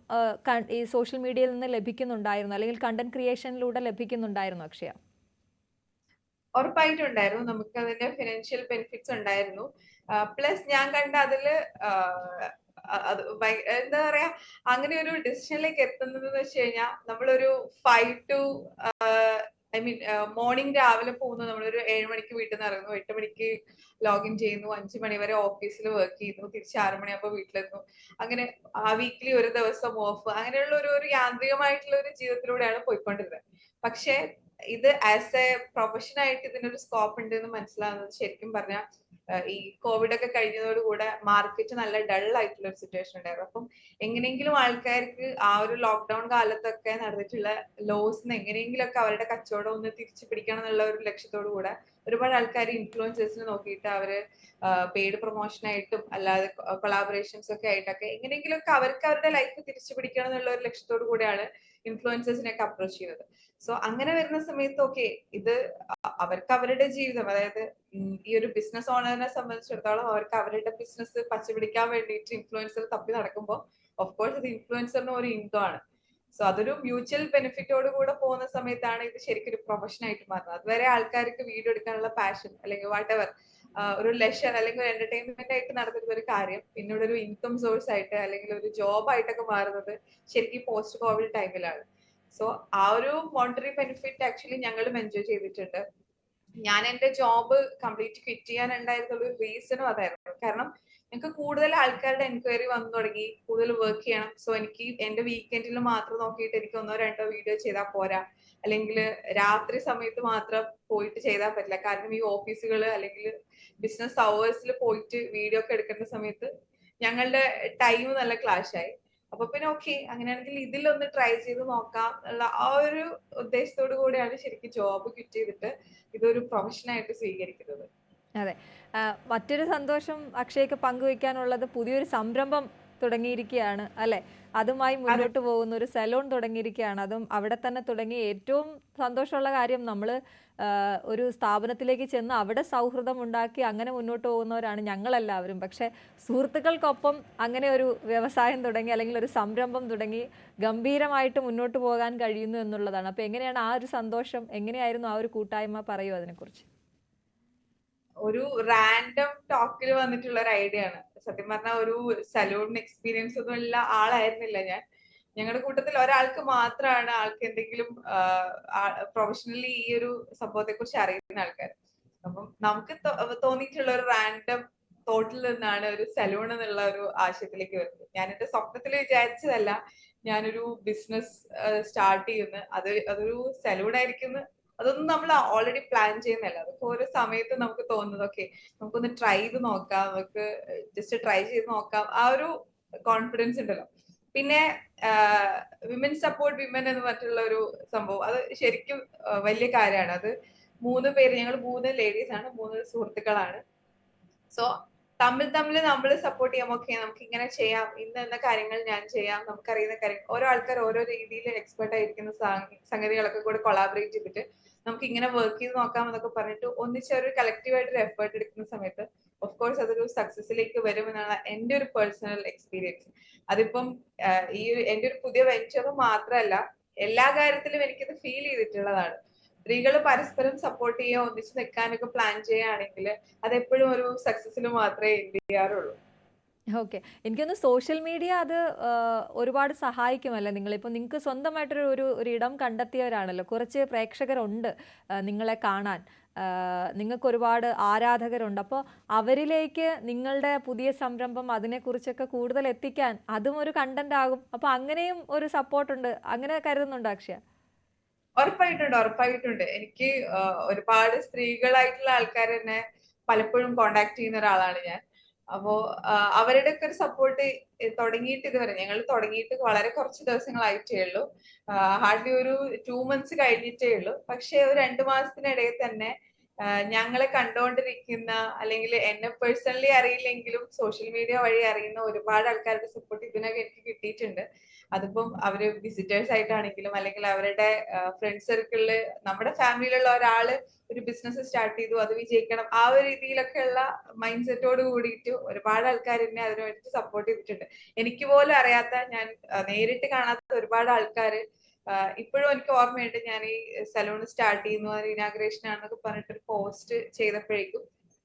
ഈ സോഷ്യൽ മീഡിയയിൽ നിന്ന് ലഭിക്കുന്നുണ്ടായിരുന്നു, അല്ലെങ്കിൽ കണ്ടന്റ് ക്രിയേഷനിലൂടെ ലഭിക്കുന്നുണ്ടായിരുന്നു അക്ഷയ? ഉറപ്പായിട്ടും ഉണ്ടായിരുന്നു. നമുക്ക് അതിന്റെ ഫിനാൻഷ്യൽ ബെനിഫിറ്റ്സ് ഉണ്ടായിരുന്നു. പ്ലസ് ഞാൻ കണ്ട അതില് അത് എന്താ പറയാ, അങ്ങനെ ഒരു ഡിസിഷനിലേക്ക് എത്തുന്നത് എന്ന് വെച്ച് കഴിഞ്ഞാൽ നമ്മളൊരു 5 to ഐ മീൻ മോർണിംഗ് രാവിലെ പോകുന്നു, നമ്മളൊരു 7 മണിക്ക് വീട്ടിൽ നിന്ന് ഇറങ്ങുന്നു, 8 മണിക്ക് ലോഗിൻ ചെയ്യുന്നു, 5 മണി വരെ ഓഫീസിൽ വർക്ക് ചെയ്യുന്നു, തിരിച്ച് 6 മണിയാകുമ്പോൾ വീട്ടിലെത്തുന്നു. അങ്ങനെ ആ വീക്കിലി ഒരു ദിവസം ഓഫ്, അങ്ങനെയുള്ള ഒരു യാന്ത്രികമായിട്ടുള്ള ഒരു ജീവിതത്തിലൂടെയാണ് പോയിക്കൊണ്ടിരുന്നത്. പക്ഷെ ഇത് ആസ് എ പ്രൊഫഷൻ ആയിട്ട് ഇതിനൊരു സ്കോപ്പ് ഉണ്ട് എന്ന് മനസ്സിലാവുന്നത് ശരിക്കും പറഞ്ഞാൽ ഈ കോവിഡ് ഒക്കെ കഴിഞ്ഞതോടുകൂടെ മാർക്കറ്റ് നല്ല ഡൾ ആയിട്ടുള്ള ഒരു സിറ്റുവേഷൻ ഉണ്ടായിരുന്നു. അപ്പം എങ്ങനെയെങ്കിലും ആൾക്കാർക്ക് ആ ഒരു ലോക്ക്ഡൌൺ കാലത്തൊക്കെ നടന്നിട്ടുള്ള ലോസിന് എങ്ങനെയെങ്കിലും ഒക്കെ അവരുടെ കച്ചവടം ഒന്ന് തിരിച്ചു പിടിക്കണം എന്നുള്ള ഒരു ലക്ഷ്യത്തോടു കൂടെ ഒരുപാട് ആൾക്കാർ ഇൻഫ്ലുവൻസേഴ്സിനെ നോക്കിയിട്ട് അവര് പെയ്ഡ് പ്രൊമോഷൻ ആയിട്ടും അല്ലാതെ കൊളാബറേഷൻസ് ഒക്കെ ആയിട്ടൊക്കെ എങ്ങനെയെങ്കിലും ഒക്കെ അവർക്ക് അവരുടെ ലൈഫ് തിരിച്ചു പിടിക്കണം എന്നുള്ള ഒരു ലക്ഷ്യത്തോടു കൂടെയാണ് ഇൻഫ്ലുവൻസേഴ്സിനെ ഒക്കെ അപ്രോച്ച് ചെയ്യുന്നത്. സോ അങ്ങനെ വരുന്ന സമയത്ത് ഓക്കെ, ഇത് അവർക്ക് അവരുടെ ജീവിതം, അതായത് ഈ ഒരു ബിസിനസ് ഓണറിനെ സംബന്ധിച്ചിടത്തോളം അവർക്ക് അവരുടെ ബിസിനസ് പച്ചപിടിക്കാൻ വേണ്ടിയിട്ട് ഇൻഫ്ലുവൻസർ തപ്പി നടക്കുമ്പോൾ ഓഫ് കോഴ്സ് ഇത് ഇൻഫ്ലുവൻസറിന് ഒരു ഇൻകം ആണ്. സോ അതൊരു മ്യൂച്വൽ ബെനിഫിറ്റോട് കൂടെ പോകുന്ന സമയത്താണ് ഇത് ശരിക്കും ഒരു പ്രൊഫഷൻ ആയിട്ട് മാറുന്നത്. അതുവരെ ആൾക്കാർക്ക് വീഡിയോ എടുക്കാനുള്ള പാഷൻ അല്ലെങ്കിൽ വാട്ട് എവർ ഒരു ലെഷർ അല്ലെങ്കിൽ ഒരു എന്റർടൈൻമെന്റ് ആയിട്ട് നടന്നിരുന്ന ഒരു കാര്യം പിന്നീട് ഒരു ഇൻകം സോഴ്സ് ആയിട്ട് അല്ലെങ്കിൽ ഒരു ജോബ് ആയിട്ടൊക്കെ മാറുന്നത് ശരിക്കും പോസ്റ്റ് കോവിഡ് ടൈമിലാണ്. സോ ആ ഒരു മോണിറ്ററി ബെനിഫിറ്റ് ആക്ച്വലി ഞങ്ങളും എൻജോയ് ചെയ്തിട്ടുണ്ട്. ഞാൻ എന്റെ ജോബ് കംപ്ലീറ്റ് ക്വിറ്റ് ചെയ്യാനുണ്ടായിരുന്ന ഒരു റീസണും അതായിരുന്നു. കാരണം എനിക്ക് കൂടുതൽ ആൾക്കാരുടെ എൻക്വയറി വന്നു തുടങ്ങി, കൂടുതൽ വർക്ക് ചെയ്യണം. സോ എനിക്ക് എന്റെ വീക്കെൻഡിൽ മാത്രം നോക്കിയിട്ട് എനിക്ക് 1-2 വീഡിയോ ചെയ്താൽ പോരാ, അല്ലെങ്കിൽ രാത്രി സമയത്ത് മാത്രം പോയിട്ട് ചെയ്താൽ പറ്റില്ല. കാരണം ഈ ഓഫീസുകൾ അല്ലെങ്കിൽ ബിസിനസ് അവേഴ്സിൽ പോയിട്ട് വീഡിയോ ഒക്കെ എടുക്കേണ്ട സമയത്ത് ഞങ്ങളുടെ ടൈം നല്ല ക്ലാഷ് ആയി. അപ്പൊ പിന്നെ ഓക്കെ, അങ്ങനെയാണെങ്കിൽ ഇതിലൊന്ന് ട്രൈ ചെയ്ത് നോക്കാം എന്നുള്ള ആ ഒരു ഉദ്ദേശത്തോടു കൂടിയാണ് ശരിക്കും ജോബ് ക്വിറ്റ് ചെയ്തിട്ട് ഇതൊരു പ്രൊഫഷനായിട്ട് സ്വീകരിക്കുന്നത്. അതെ. മറ്റൊരു സന്തോഷം അക്ഷയ്ക്ക് പങ്കുവയ്ക്കാനുള്ളത് പുതിയൊരു സംരംഭം തുടങ്ങിയിരിക്കുകയാണ് അല്ലെ? അതുമായി മുന്നോട്ട് പോകുന്ന ഒരു സലൂൺ തുടങ്ങിയിരിക്കുകയാണ്. അതും അവിടെ തന്നെ തുടങ്ങി. ഏറ്റവും സന്തോഷമുള്ള കാര്യം, നമ്മൾ ഒരു സ്ഥാപനത്തിലേക്ക് ചെന്ന് അവിടെ സൗഹൃദം ഉണ്ടാക്കി അങ്ങനെ മുന്നോട്ട് പോകുന്നവരാണ് ഞങ്ങളെല്ലാവരും. പക്ഷെ സുഹൃത്തുക്കൾക്കൊപ്പം അങ്ങനെ ഒരു വ്യവസായം തുടങ്ങി അല്ലെങ്കിൽ ഒരു സംരംഭം തുടങ്ങി ഗംഭീരമായിട്ട് മുന്നോട്ട് പോകാൻ കഴിയുന്നു എന്നുള്ളതാണ്. അപ്പൊ എങ്ങനെയാണ് ആ ഒരു സന്തോഷം, എങ്ങനെയായിരുന്നു ആ ഒരു കൂട്ടായ്മ, പറയൂ അതിനെക്കുറിച്ച്. ഒരു റാൻഡം ടോക്കിൽ വന്നിട്ടുള്ള ഒരു ഐഡിയ ആണ്. സത്യം പറഞ്ഞാൽ ഒരു സലൂൺ എക്സ്പീരിയൻസ് ഒന്നും ഉള്ള ആളായിരുന്നില്ല ഞാൻ. ഞങ്ങളുടെ കൂട്ടത്തിൽ ഒരാൾക്ക് മാത്രമാണ് ആൾക്ക് എന്തെങ്കിലും പ്രൊഫഷണലി ഈ ഒരു സംഭവത്തെ കുറിച്ച് അറിയുന്ന ആൾക്കാർ. അപ്പം നമുക്ക് തോന്നിയിട്ടുള്ള ഒരു റാൻഡം തോട്ടിൽ നിന്നാണ് ഒരു സലൂൺ എന്നുള്ള ഒരു ആശയത്തിലേക്ക് വരുന്നത്. ഞാൻ എന്റെ സ്വപ്നത്തിൽ വിചാരിച്ചതല്ല ഞാനൊരു ബിസിനസ് സ്റ്റാർട്ട് ചെയ്യുന്നു, അതൊരു സലൂൺ ആയിരിക്കും, അതൊന്നും നമ്മൾ ഓൾറെഡി പ്ലാൻ ചെയ്യുന്നല്ല. അതൊക്കെ ഓരോ സമയത്ത് നമുക്ക് തോന്നുന്നത് ഓക്കെ നമുക്കൊന്ന് ട്രൈ ചെയ്ത് നോക്കാം, നമുക്ക് ജസ്റ്റ് ട്രൈ ചെയ്ത് നോക്കാം, ആ ഒരു കോൺഫിഡൻസ് ഉണ്ടല്ലോ. പിന്നെ വിമൻ സപ്പോർട്ട് വിമൻ എന്ന് പറഞ്ഞിട്ടുള്ള ഒരു സംഭവം, അത് ശരിക്കും വലിയ കാര്യമാണ്. അത് 3 പേര്, ഞങ്ങൾ 3 ലേഡീസ് ആണ്, 3 സുഹൃത്തുക്കളാണ്. സോ തമ്മിൽ നമ്മൾ സപ്പോർട്ട് ചെയ്യാം. ഓക്കെ നമുക്ക് ഇങ്ങനെ ചെയ്യാം, ഇന്ന കാര്യങ്ങൾ ഞാൻ ചെയ്യാം, നമുക്കറിയുന്ന കാര്യങ്ങൾ, ഓരോ ആൾക്കാർ ഓരോ രീതിയിൽ എക്സ്പെർട്ട് ആയിരിക്കുന്ന സംഗതികളൊക്കെ കൂടെ കൊളാബറേറ്റ് ചെയ്തിട്ട് നമുക്ക് ഇങ്ങനെ വർക്ക് ചെയ്ത് നോക്കാം എന്നൊക്കെ പറഞ്ഞിട്ട് ഒന്നിച്ച് ഒരു കളക്റ്റീവായിട്ട് ഒരു എഫേർട്ട് എടുക്കുന്ന സമയത്ത് ഓഫ് കോഴ്സ് അതൊരു സക്സസിലേക്ക് വരും എന്നുള്ള എന്റെ ഒരു പേഴ്സണൽ എക്സ്പീരിയൻസ്. അതിപ്പം ഈ എന്റെ ഒരു പുതിയ വെഞ്ചർ മാത്രമല്ല, എല്ലാ കാര്യത്തിലും എനിക്കിത് ഫീൽ ചെയ്തിട്ടുള്ളതാണ്. സ്ത്രീകൾ പരസ്പരം സപ്പോർട്ട് ചെയ്യുക, ഒന്നിച്ച് നിൽക്കാനൊക്കെ പ്ലാൻ ചെയ്യുകയാണെങ്കിൽ അത് എപ്പോഴും ഒരു സക്സസിൽ മാത്രമേ എൻഡ് ചെയ്യാറുള്ളൂ. ഓക്കെ, എനിക്കൊന്ന് സോഷ്യൽ മീഡിയ അത് ഒരുപാട് സഹായിക്കുമല്ലോ. നിങ്ങളിപ്പോൾ നിങ്ങൾക്ക് സ്വന്തമായിട്ടൊരു ഒരു ഇടം കണ്ടെത്തിയവരാണല്ലോ, കുറച്ച് പ്രേക്ഷകരുണ്ട് നിങ്ങളെ കാണാൻ. നിങ്ങൾക്ക് ഒരുപാട് ആരാധകരുണ്ട്. അപ്പോൾ അവരിലേക്ക് നിങ്ങളുടെ പുതിയ സംരംഭം അതിനെക്കുറിച്ചൊക്കെ കൂടുതൽ എത്തിക്കാൻ അതും ഒരു കണ്ടന്റ് ആകും. അപ്പോൾ അങ്ങനെയും ഒരു സപ്പോർട്ടുണ്ട്. അങ്ങനെ കരുതുന്നുണ്ടോ അക്ഷയ? ഉറപ്പായിട്ടുണ്ട്. എനിക്ക് ഒരുപാട് സ്ത്രീകളായിട്ടുള്ള ആൾക്കാർ എന്നെ പലപ്പോഴും കോണ്ടാക്ട് ചെയ്യുന്ന ഒരാളാണ് ഞാൻ. അപ്പോ അവരുടെ ഒക്കെ ഒരു സപ്പോർട്ട് തുടങ്ങിയിട്ട് ഇതുവരെ, ഞങ്ങൾ തുടങ്ങിയിട്ട് വളരെ കുറച്ച് ദിവസങ്ങളായിട്ടേ ഉള്ളൂ. ഹാർഡ്ലി ഒരു 2 months കഴിഞ്ഞിട്ടേ ഉള്ളൂ. പക്ഷെ ഒരു 2 മാസത്തിനിടയിൽ തന്നെ ഞങ്ങളെ കണ്ടുകൊണ്ടിരിക്കുന്ന, അല്ലെങ്കിൽ എന്നെ പേഴ്സണലി അറിയില്ലെങ്കിലും സോഷ്യൽ മീഡിയ വഴി അറിയുന്ന ഒരുപാട് ആൾക്കാരുടെ സപ്പോർട്ട് ഇതിനൊക്കെ എനിക്ക് കിട്ടിയിട്ടുണ്ട്. അതിപ്പം അവര് വിസിറ്റേഴ്സ് ആയിട്ടാണെങ്കിലും, അല്ലെങ്കിൽ അവരുടെ ഫ്രണ്ട് സർക്കിളില് നമ്മുടെ ഫാമിലിയിലുള്ള ഒരാള് ഒരു ബിസിനസ് സ്റ്റാർട്ട് ചെയ്തു, അത് വിജയിക്കണം, ആ ഒരു രീതിയിലൊക്കെ ഉള്ള മൈൻഡ് സെറ്റോട് കൂടിയിട്ട് ഒരുപാട് ആൾക്കാർ എന്നെ അതിനു വേണ്ടിയിട്ട് സപ്പോർട്ട് ചെയ്തിട്ടുണ്ട്. എനിക്ക് പോലും അറിയാത്ത, ഞാൻ നേരിട്ട് കാണാത്ത ഒരുപാട് ആൾക്കാർ ഇപ്പോഴും എനിക്ക് ഓർമ്മയുണ്ട്. ഞാൻ ഈ സലൂൺ സ്റ്റാർട്ട് ചെയ്യുന്നു, അത് ഇനാഗ്രേഷൻ ആണെന്നൊക്കെ പറഞ്ഞിട്ട് ഒരു പോസ്റ്റ് ചെയ്തപ്പോഴേക്കും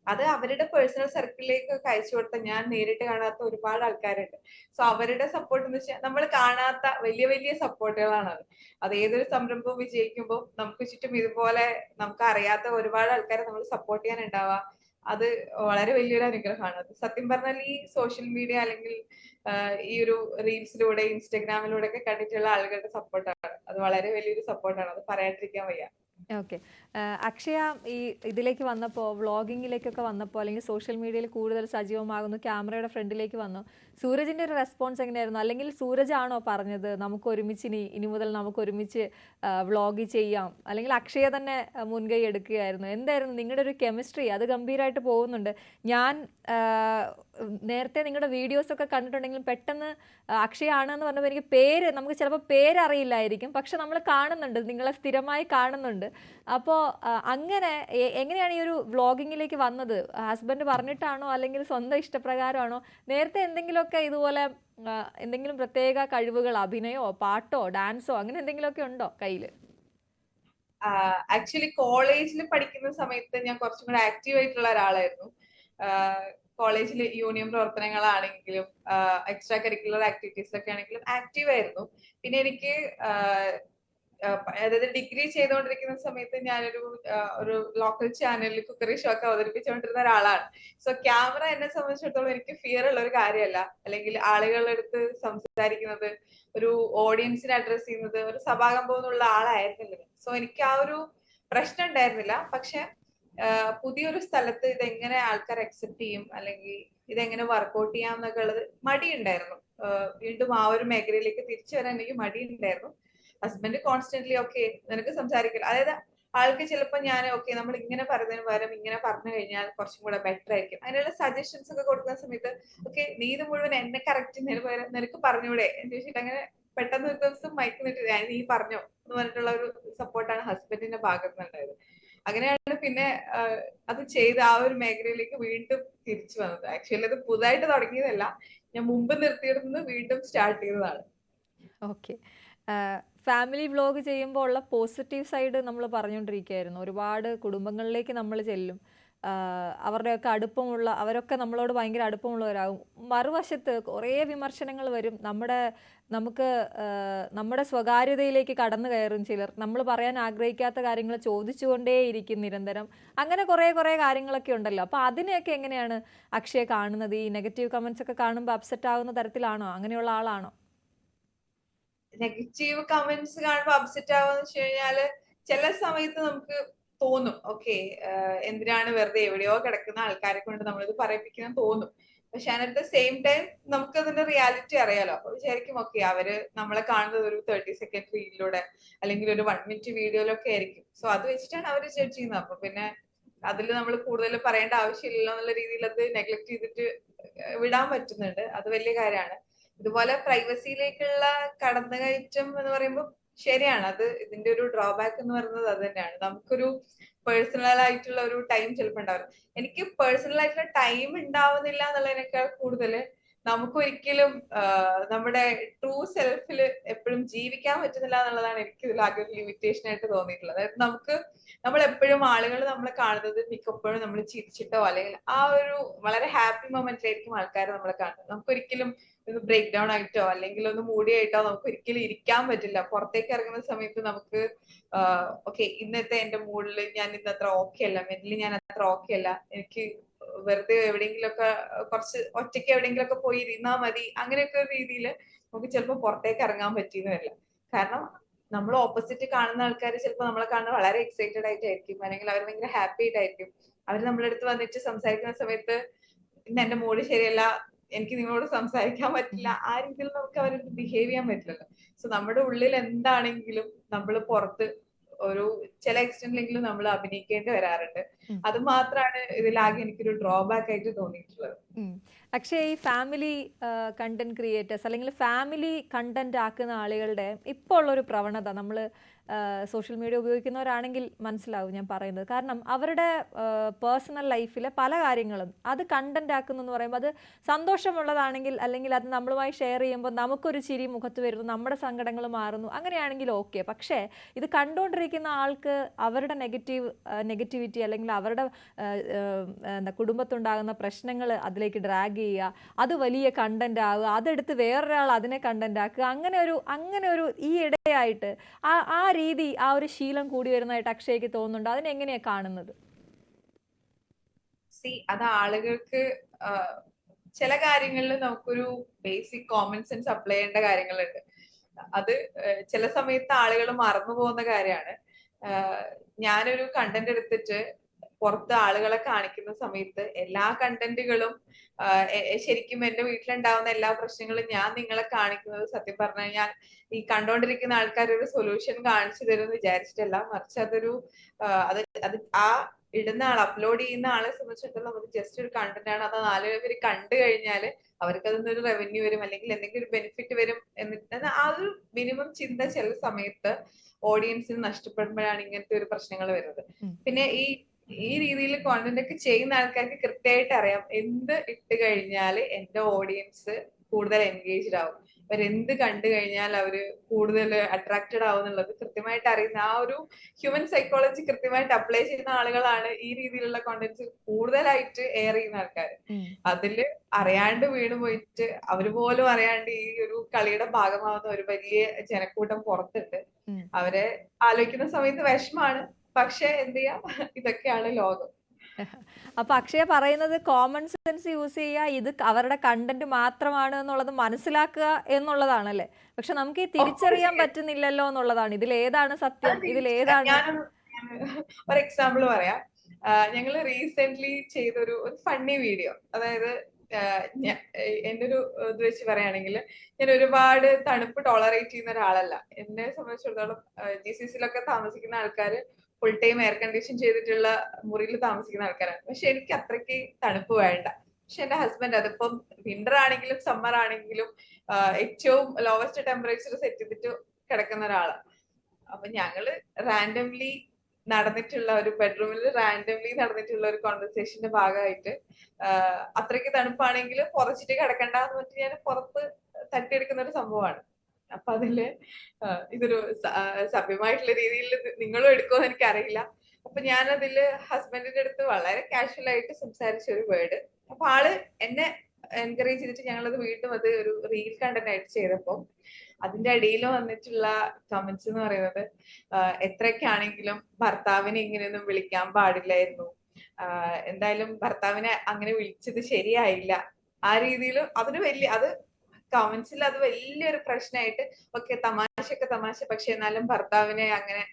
അത് അവരുടെ പേഴ്സണൽ സർക്കിളിലേക്ക് അയച്ചു കൊടുത്ത ഞാൻ നേരിട്ട് കാണാത്ത ഒരുപാട് ആൾക്കാരുണ്ട്. സോ അവരുടെ സപ്പോർട്ട് എന്ന് വെച്ചാൽ നമ്മൾ കാണാത്ത വലിയ വലിയ സപ്പോർട്ടുകളാണ് അത്. അത് ഏതൊരു സംരംഭം വിജയിക്കുമ്പോൾ നമുക്ക് ചുറ്റും ഇതുപോലെ നമുക്ക് അറിയാത്ത ഒരുപാട് ആൾക്കാരെ നമ്മൾ സപ്പോർട്ട് ചെയ്യാൻ ഉണ്ടാവുക, അത് വളരെ വലിയൊരു അനുഗ്രഹമാണ്. അത് സത്യം പറഞ്ഞാൽ ഈ സോഷ്യൽ മീഡിയ, അല്ലെങ്കിൽ ഈ ഒരു റീൽസിലൂടെ ഇൻസ്റ്റഗ്രാമിലൂടെ ഒക്കെ കണ്ടിട്ടുള്ള ആളുകളുടെ സപ്പോർട്ടാണ്. അത് വളരെ വലിയൊരു സപ്പോർട്ടാണ്. അത് പറയാണ്ടിരിക്കാൻ വയ്യ. ഓക്കെ. അക്ഷയ ഈ ഇതിലേക്ക് വന്നപ്പോൾ, വ്ളോഗിങ്ങിലേക്കൊക്കെ വന്നപ്പോൾ, അല്ലെങ്കിൽ സോഷ്യൽ മീഡിയയിൽ കൂടുതൽ സജീവമാകുന്നു, ക്യാമറയുടെ ഫ്രണ്ടിലേക്ക് വന്നു, സൂരജിൻ്റെ ഒരു റെസ്പോൺസ് എങ്ങനെയായിരുന്നു? അല്ലെങ്കിൽ സൂരജ് ആണോ പറഞ്ഞത് നമുക്ക് ഒരുമിച്ച് ഇനി മുതൽ നമുക്ക് ഒരുമിച്ച് വ്ളോഗ് ചെയ്യാം, അല്ലെങ്കിൽ അക്ഷയ തന്നെ മുൻകൈ എടുക്കുകയായിരുന്നു? എന്തായിരുന്നു നിങ്ങളുടെ ഒരു കെമിസ്ട്രി? അത് ഗംഭീരമായിട്ട് പോകുന്നുണ്ട്. ഞാൻ നേരത്തെ നിങ്ങളുടെ വീഡിയോസൊക്കെ കണ്ടിട്ടുണ്ടെങ്കിലും പെട്ടെന്ന് അക്ഷയ ആണെന്ന് പറഞ്ഞപ്പോൾ എനിക്ക് നമുക്ക് ചിലപ്പോൾ പേരറിയില്ലായിരിക്കും, പക്ഷെ നമ്മൾ കാണുന്നുണ്ട്, നിങ്ങളെ സ്ഥിരമായി കാണുന്നുണ്ട്. അപ്പോൾ അങ്ങനെ എങ്ങനെയാണ് ഈ ഒരു വ്ളോഗിങ്ങിലേക്ക് വന്നത്? ഹസ്ബൻഡ് പറഞ്ഞിട്ടാണോ, അല്ലെങ്കിൽ സ്വന്തം ഇഷ്ടപ്രകാരമാണോ? നേരത്തെ എന്തെങ്കിലുമൊക്കെ ഇതുപോലെ എന്തെങ്കിലും പ്രത്യേക കഴിവുകൾ, അഭിനയോ പാട്ടോ ഡാൻസോ അങ്ങനെ എന്തെങ്കിലുമൊക്കെ ഉണ്ടോ കയ്യിൽ? ആക്ച്വലി കോളേജിൽ പഠിക്കുന്ന സമയത്ത് ഞാൻ കുറച്ചും കൂടെ ആക്റ്റീവ് ആയിട്ടുള്ള ഒരാളായിരുന്നു. കോളേജിൽ യൂണിയൻ പ്രവർത്തനങ്ങളാണെങ്കിലും എക്സ്ട്രാ കരിക്കുലർ ആക്ടിവിറ്റീസ് ഒക്കെ ആണെങ്കിലും ആക്റ്റീവ് ആയിരുന്നു. പിന്നെ എനിക്ക് അതായത് ഡിഗ്രി ചെയ്തുകൊണ്ടിരിക്കുന്ന സമയത്ത് ഞാനൊരു ഒരു ലോക്കൽ ചാനലിൽ കുക്കറി ഷോ ഒക്കെ അവതരിപ്പിച്ചുകൊണ്ടിരുന്ന ഒരാളാണ്. സോ ക്യാമറ എന്നെ സംബന്ധിച്ചിടത്തോളം എനിക്ക് ഫിയർ ഉള്ള ഒരു കാര്യമല്ല, അല്ലെങ്കിൽ ആളുകളുടെ അടുത്ത് സംസാരിക്കുന്നത്, ഒരു ഓഡിയൻസിനെ അഡ്രസ് ചെയ്യുന്നത് ഒരു സഭാകമ്പം എന്നുള്ള ആളായിരുന്നില്ല. സോ എനിക്ക് ആ ഒരു പ്രശ്നം ഉണ്ടായിരുന്നില്ല. പക്ഷെ പുതിയൊരു സ്ഥലത്ത് ഇതെങ്ങനെ ആൾക്കാർ അക്സെപ്റ്റ് ചെയ്യും, അല്ലെങ്കിൽ ഇതെങ്ങനെ വർക്ക്ഔട്ട് ചെയ്യാം എന്നൊക്കെ ഉള്ളത് മടിയുണ്ടായിരുന്നു. വീണ്ടും ആ ഒരു മേഖലയിലേക്ക് തിരിച്ചു വരാൻ എനിക്ക് മടിയുണ്ടായിരുന്നു. ഹസ്ബൻഡ് കോൺസ്റ്റന്റ്ലി ഓക്കെ നിനക്ക് സംസാരിക്കില്ല, അതായത് ആൾക്ക് ചിലപ്പോൾ ഞാൻ ഓക്കെ നമ്മൾ ഇങ്ങനെ പറയുന്നതിന് പകരം ഇങ്ങനെ പറഞ്ഞു കഴിഞ്ഞാൽ കുറച്ചും കൂടെ ബെറ്റർ ആയിരിക്കും, അതിനുള്ള സജഷൻസ് ഒക്കെ കൊടുക്കുന്ന സമയത്ത് ഓക്കെ നീ ഇത് മുഴുവൻ എന്നെ കറക്റ്റ് ചെയ്യുന്നതിന് പകരം നിനക്ക് പറഞ്ഞൂടെ എന്ന് ചോദിച്ചിട്ട് അങ്ങനെ പെട്ടെന്ന് ഒരു ദിവസം മയക്കി നിന്നിട്ട് നീ പറഞ്ഞോ എന്ന് പറഞ്ഞിട്ടുള്ള ഒരു സപ്പോർട്ടാണ് ഹസ്ബൻഡിന്റെ ഭാഗത്ത് നിന്നുണ്ടായത്. അങ്ങനെയാണ് പിന്നെ അത് ചെയ്ത് ആ ഒരു മേഖലയിലേക്ക് വീണ്ടും തിരിച്ചു വന്നത്. ആക്ച്വലി അത് പുതുതായിട്ട് തുടങ്ങിയതല്ല, ഞാൻ മുമ്പ് നിർത്തിയിടുന്നത് വീണ്ടും സ്റ്റാർട്ട് ചെയ്തതാണ്. ഓക്കെ. ഫാമിലി വ്ലോഗ് ചെയ്യുമ്പോൾ ഉള്ള പോസിറ്റീവ് സൈഡ് നമ്മൾ പറഞ്ഞുകൊണ്ടിരിക്കുകയായിരുന്നു. ഒരുപാട് കുടുംബങ്ങളിലേക്ക് നമ്മൾ ചെല്ലും, അവരുടെയൊക്കെ അവരൊക്കെ നമ്മളോട് ഭയങ്കര അടുപ്പമുള്ളവരാകും. മറുവശത്ത് കുറേ വിമർശനങ്ങൾ വരും. നമ്മുടെ സ്വകാര്യതയിലേക്ക് കടന്നു കയറും ചിലർ. നമ്മൾ പറയാൻ ആഗ്രഹിക്കാത്ത കാര്യങ്ങൾ ചോദിച്ചുകൊണ്ടേയിരിക്കും നിരന്തരം. അങ്ങനെ കുറേ കാര്യങ്ങളൊക്കെ ഉണ്ടല്ലോ. അപ്പോൾ അതിനെയൊക്കെ എങ്ങനെയാണ് അക്ഷയ കാണുന്നത്? ഈ നെഗറ്റീവ് കമന്റ്സ് ഒക്കെ കാണുമ്പോൾ അപ്സെറ്റ് ആകുന്ന തരത്തിലാണോ? അങ്ങനെയുള്ള ആളാണോ? നെഗറ്റീവ് കമന്റ്സ് കാണുമ്പോൾ അപ്സെറ്റ് ആവുമെന്ന് വെച്ച് കഴിഞ്ഞാല് ചില സമയത്ത് നമുക്ക് തോന്നും ഓക്കെ എന്തിനാണ് വെറുതെ എവിടെയോ കിടക്കുന്ന ആൾക്കാരെ കൊണ്ട് നമ്മളിത് പറയിപ്പിക്കുന്ന തോന്നും. പക്ഷെ അറ്റ് ദ സെയിം ടൈം നമുക്ക് അതിന്റെ റിയാലിറ്റി അറിയാലോ. അപ്പൊ വിചാരിക്കും ഓക്കെ അവര് നമ്മളെ കാണുന്നത് ഒരു 30 സെക്കൻഡ് റീലിലൂടെ അല്ലെങ്കിൽ ഒരു 1 minute വീഡിയോയിലൊക്കെ ആയിരിക്കും. സോ അത് വെച്ചിട്ടാണ് അവര് ജഡ്ജ് ചെയ്യുന്നത്. അപ്പൊ പിന്നെ അതിൽ നമ്മൾ കൂടുതൽ പറയേണ്ട ആവശ്യമില്ലല്ലോ എന്നുള്ള രീതിയിൽ അത് നെഗ്ലക്ട് ചെയ്തിട്ട് വിടാൻ പറ്റുന്നുണ്ട്. അത് വലിയ കാര്യമാണ്. ഇതുപോലെ പ്രൈവസിയിലേക്കുള്ള കടന്നുകയറ്റം എന്ന് പറയുമ്പോൾ ശരിയാണ്, അത് ഇതിന്റെ ഒരു ഡ്രോബാക്ക് എന്ന് പറയുന്നത് അത് തന്നെയാണ്. നമുക്കൊരു പേഴ്സണൽ ആയിട്ടുള്ള ഒരു ടൈം ചിലപ്പോൾ ഉണ്ടാവില്ല. എനിക്ക് പേഴ്സണൽ ആയിട്ടുള്ള ടൈം ഉണ്ടാവുന്നില്ല എന്നുള്ളതിനേക്കാൾ കൂടുതൽ നമുക്കൊരിക്കലും നമ്മുടെ ട്രൂ സെൽഫിൽ എപ്പോഴും ജീവിക്കാൻ പറ്റുന്നില്ല എന്നുള്ളതാണ് എനിക്ക് ഇതിൽ ആകെ ഒരു ലിമിറ്റേഷൻ ആയിട്ട് തോന്നിയിട്ടുള്ളത്. അതായത് നമ്മൾ എപ്പോഴും ആളുകൾ നമ്മളെ കാണുന്നത് മിക്കപ്പോഴും നമ്മൾ ചിരിച്ചിട്ടോ അല്ലെങ്കിൽ ആ ഒരു വളരെ ഹാപ്പി മൊമെന്റിലായിരിക്കും ആൾക്കാർ നമ്മളെ കാണുന്നത്. നമുക്കൊരിക്കലും ഒന്ന് ബ്രേക്ക് ഡൗൺ ആയിട്ടോ അല്ലെങ്കിൽ ഒന്ന് മൂടിയായിട്ടോ നമുക്ക് ഒരിക്കലും ഇരിക്കാൻ പറ്റില്ല. പുറത്തേക്ക് ഇറങ്ങുന്ന സമയത്ത് നമുക്ക് ഓക്കെ, ഇന്നത്തെ എന്റെ മൂഡിൽ ഞാൻ ഇന്ന് അത്ര ഓക്കെ അല്ല, മെന്റലി ഞാൻ അത്ര ഓക്കെ അല്ല, എനിക്ക് വെറുതെ എവിടെയെങ്കിലുമൊക്കെ കുറച്ച് ഒറ്റയ്ക്ക് എവിടെയെങ്കിലുമൊക്കെ പോയി ഇരുന്നാ മതി, അങ്ങനെയൊക്കെ ഒരു രീതിയിൽ നമുക്ക് ചിലപ്പോൾ പുറത്തേക്ക് ഇറങ്ങാൻ പറ്റിയെന്ന് വരില്ല. കാരണം നമ്മൾ ഓപ്പോസിറ്റ് കാണുന്ന ആൾക്കാർ ചിലപ്പോൾ നമ്മളെ കാണുന്ന വളരെ എക്സൈറ്റഡ് ആയിട്ടായിരിക്കും, അല്ലെങ്കിൽ അവർ ഭയങ്കര ഹാപ്പി ആയിട്ടായിരിക്കും. അവർ നമ്മുടെ അടുത്ത് വന്നിട്ട് സംസാരിക്കുന്ന സമയത്ത് ഇന്ന് എന്റെ മൂഡ് ശരിയല്ല, എനിക്ക് നിങ്ങളോട് സംസാരിക്കാൻ പറ്റില്ല, ആ രീതിയിൽ നമുക്ക് അവരോട് ബിഹേവ് ചെയ്യാൻ പറ്റില്ലല്ലോ. സോ നമ്മുടെ ഉള്ളിൽ എന്താണെങ്കിലും നമ്മൾ പുറത്ത് ഒരു ചില എക്സ്റ്റെന്റിലെങ്കിലും നമ്മൾ അഭിനയിക്കേണ്ടി വരാറുണ്ട്. അത് മാത്രമാണ് ഇതിലാകെ എനിക്കൊരു ഡ്രോബാക്ക് ആയിട്ട് തോന്നിയിട്ടുള്ളത്. പക്ഷേ ഈ ഫാമിലി കണ്ടന്റ് ക്രിയേറ്റേഴ്സ് അല്ലെങ്കിൽ ഫാമിലി കണ്ടന്റ് ആക്കുന്ന ആളുകളുടെ ഇപ്പോൾ ഉള്ളൊരു പ്രവണത നമ്മൾ സോഷ്യൽ മീഡിയ ഉപയോഗിക്കുന്നവരാണെങ്കിൽ മനസ്സിലാവും ഞാൻ പറയുന്നത്. കാരണം അവരുടെ പേഴ്സണൽ ലൈഫിലെ പല കാര്യങ്ങളും അത് കണ്ടന്റ് ആക്കുന്നു എന്ന് പറയുമ്പോൾ അത് സന്തോഷമുള്ളതാണെങ്കിൽ, അല്ലെങ്കിൽ അത് നമ്മളുമായി ഷെയർ ചെയ്യുമ്പോൾ നമുക്കൊരു ചിരി മുഖത്ത് വരുന്നു, നമ്മുടെ സങ്കടങ്ങൾ മാറുന്നു, അങ്ങനെയാണെങ്കിൽ ഓക്കെ. പക്ഷേ ഇത് കണ്ടുകൊണ്ടിരിക്കുന്ന ആൾക്ക് അവരുടെ നെഗറ്റിവിറ്റി അല്ലെങ്കിൽ അവരുടെ കുടുംബത്തുണ്ടാകുന്ന പ്രശ്നങ്ങൾ അതിലേക്ക് ഡ്രാഗ് ചെയ്യുക, അത് വലിയ കണ്ടന്റ് ആവുക, അതെടുത്ത് വേറൊരാൾ അതിനെ കണ്ടന്റ് ആക്കുക, അങ്ങനെ ഒരു ഈ ഇടയായിട്ട് ആ രീതി, ആ ഒരു ശീലം കൂടി വരുന്നതായിട്ട് അക്ഷയ്ക്ക് തോന്നുന്നുണ്ട്. അതിനെങ്ങനെയാ കാണുന്നത്? അത് ആളുകൾക്ക് ചില കാര്യങ്ങളിൽ നമുക്കൊരു ബേസിക് കോമൺ സെൻസ് അപ്ലൈ ചെയ്യേണ്ട കാര്യങ്ങളുണ്ട്. അത് ചില സമയത്ത് ആളുകൾ മറന്നു പോകുന്ന കാര്യമാണ്. ഞാനൊരു കണ്ടന്റ് എടുത്തിട്ട് പുറത്ത് ആളുകളെ കാണിക്കുന്ന സമയത്ത് എല്ലാ കണ്ടന്റുകളും ശരിക്കും എന്റെ വീട്ടിലുണ്ടാവുന്ന എല്ലാ പ്രശ്നങ്ങളും ഞാൻ നിങ്ങളെ കാണിക്കുന്നത് സത്യം പറഞ്ഞു കഴിഞ്ഞാൽ ഈ കണ്ടോണ്ടിരിക്കുന്ന ആൾക്കാർ ഒരു സൊല്യൂഷൻ കാണിച്ചു തരുമെന്ന് വിചാരിച്ചിട്ടല്ല, മറിച്ച് അതൊരു അത് ആ ഇടുന്ന ആൾ, അപ്ലോഡ് ചെയ്യുന്ന ആളെ സംബന്ധിച്ചിടത്തോളം അത് ജസ്റ്റ് ഒരു കണ്ടന്റ് ആണ്. അത് 4 പേര് കണ്ടു കഴിഞ്ഞാൽ അവർക്ക് അതിനൊരു റവന്യൂ വരും അല്ലെങ്കിൽ എന്തെങ്കിലും ഒരു ബെനിഫിറ്റ് വരും എന്നിട്ട് ആ ഒരു മിനിമം ചിന്ത ചില സമയത്ത് ഓഡിയൻസിന് നഷ്ടപ്പെടുമ്പോഴാണ് ഇങ്ങനത്തെ ഒരു പ്രശ്നങ്ങൾ വരുന്നത്. പിന്നെ ഈ രീതിയിൽ കോണ്ടന്റ് ഒക്കെ ചെയ്യുന്ന ആൾക്കാർക്ക് കൃത്യമായിട്ട് അറിയാം എന്ത് ഇട്ട് കഴിഞ്ഞാൽ എന്റെ ഓഡിയൻസ് കൂടുതൽ എൻഗേജ്ഡ് ആവും, അവരെന്ത് കണ്ടു കഴിഞ്ഞാൽ അവര് കൂടുതൽ അട്രാക്റ്റഡ് ആവും എന്നുള്ളത് കൃത്യമായിട്ട് അറിയുന്ന ആ ഒരു ഹ്യൂമൻ സൈക്കോളജി കൃത്യമായിട്ട് അപ്ലൈ ചെയ്യുന്ന ആളുകളാണ് ഈ രീതിയിലുള്ള കോണ്ടന്റ്സ് കൂടുതലായിട്ട് എയർ ചെയ്യുന്ന ആൾക്കാർ. അതില് അറിയാണ്ട് വീണ് പോയിട്ട് അവര് പോലും അറിയാണ്ട് ഈ ഒരു കളിയുടെ ഭാഗമാവുന്ന ഒരു വലിയ ജനക്കൂട്ടം പുറത്തുണ്ട്. അവരെ ആലോചിക്കുന്ന സമയത്ത് വിഷമാണ്, പക്ഷെ എന്ത് ചെയ്യാം, ഇതൊക്കെയാണ് ലോകം. അപ്പൊ അക്ഷയ പറയുന്നത് കോമൺ സെൻസ് യൂസ് ചെയ്യുക, ഇത് അവരുടെ കണ്ടന്റ് മാത്രമാണ് എന്നുള്ളത് മനസ്സിലാക്കുക എന്നുള്ളതാണല്ലേ. പക്ഷെ നമുക്ക് ഈ തിരിച്ചറിയാൻ പറ്റുന്നില്ലല്ലോ എന്നുള്ളതാണ്. ഇതിലേതാണ് സത്യം, ഇതിലേതാണ്? ഞാനൊരു ഒരു എക്സാമ്പിൾ പറയാം. ഞങ്ങള് റീസെന്റ് ചെയ്തൊരു ഫണ്ണി വീഡിയോ, അതായത് എന്റെ ഒരു ഇത് വെച്ച് പറയുകയാണെങ്കിൽ ഞാൻ ഒരുപാട് തണുപ്പ് ടോളറേറ്റ് ചെയ്യുന്ന ഒരാളല്ല. എന്നെ സംബന്ധിച്ചിടത്തോളം GCCയിലൊക്കെ താമസിക്കുന്ന ആൾക്കാര് ഫുൾ ടൈം എയർ കണ്ടീഷൻ ചെയ്തിട്ടുള്ള മുറിയിൽ താമസിക്കുന്ന ആൾക്കാരാണ്. പക്ഷെ എനിക്ക് അത്രയ്ക്ക് തണുപ്പ് വേണ്ട. പക്ഷെ എന്റെ ഹസ്ബൻഡ് അതിപ്പം വിന്റർ ആണെങ്കിലും സമ്മർ ആണെങ്കിലും ഏറ്റവും ലോവസ്റ്റ് ടെമ്പറേച്ചർ സെറ്റ് ചെയ്തിട്ട് കിടക്കുന്ന ഒരാളാണ്. അപ്പൊ ഞങ്ങള് റാൻഡംലി നടന്നിട്ടുള്ള ഒരു ബെഡ്റൂമിൽ റാൻഡംലി നടന്നിട്ടുള്ള ഒരു കോൺവെർസേഷന്റെ ഭാഗമായിട്ട് അത്രയ്ക്ക് തണുപ്പാണെങ്കിൽ പുറച്ചിട്ട് കിടക്കണ്ടെന്ന് പറഞ്ഞിട്ട് ഞാൻ പുറത്ത് തട്ടിയെടുക്കുന്ന ഒരു സംഭവമാണ്. അപ്പൊ അതില് ഇതൊരു സഭ്യമായിട്ടുള്ള രീതിയിൽ നിങ്ങളും എടുക്കുമെന്ന് എനിക്കറിയില്ല. അപ്പൊ ഞാനതില് ഹസ്ബൻഡിന്റെ അടുത്ത് വളരെ കാഷ്വൽ ആയിട്ട് സംസാരിച്ച ഒരു വേർഡ്, അപ്പൊ ആള് എന്നെ എൻകറേജ് ചെയ്തിട്ട് ഞങ്ങളത് വീണ്ടും അത് ഒരു റീൽ കണ്ടന്റ് ആയിട്ട് ചെയ്തപ്പോ അതിന്റെ അടിയിൽ വന്നിട്ടുള്ള കമന്റ്സ് എന്ന് പറയുന്നത്, എത്രയൊക്കെ ആണെങ്കിലും ഭർത്താവിനെ ഇങ്ങനെയൊന്നും വിളിക്കാൻ പാടില്ലായിരുന്നു, എന്തായാലും ഭർത്താവിനെ അങ്ങനെ വിളിച്ചത് ശരിയായില്ല, ആ രീതിയിൽ അതിന് വലിയ അത് കമന്റ്സിൽ അത് വലിയൊരു പ്രശ്നമായിട്ട്, ഓക്കെ തമാശയൊക്കെ തമാശ, പക്ഷെ എന്നാലും ഭർത്താവിനെ അങ്ങനെ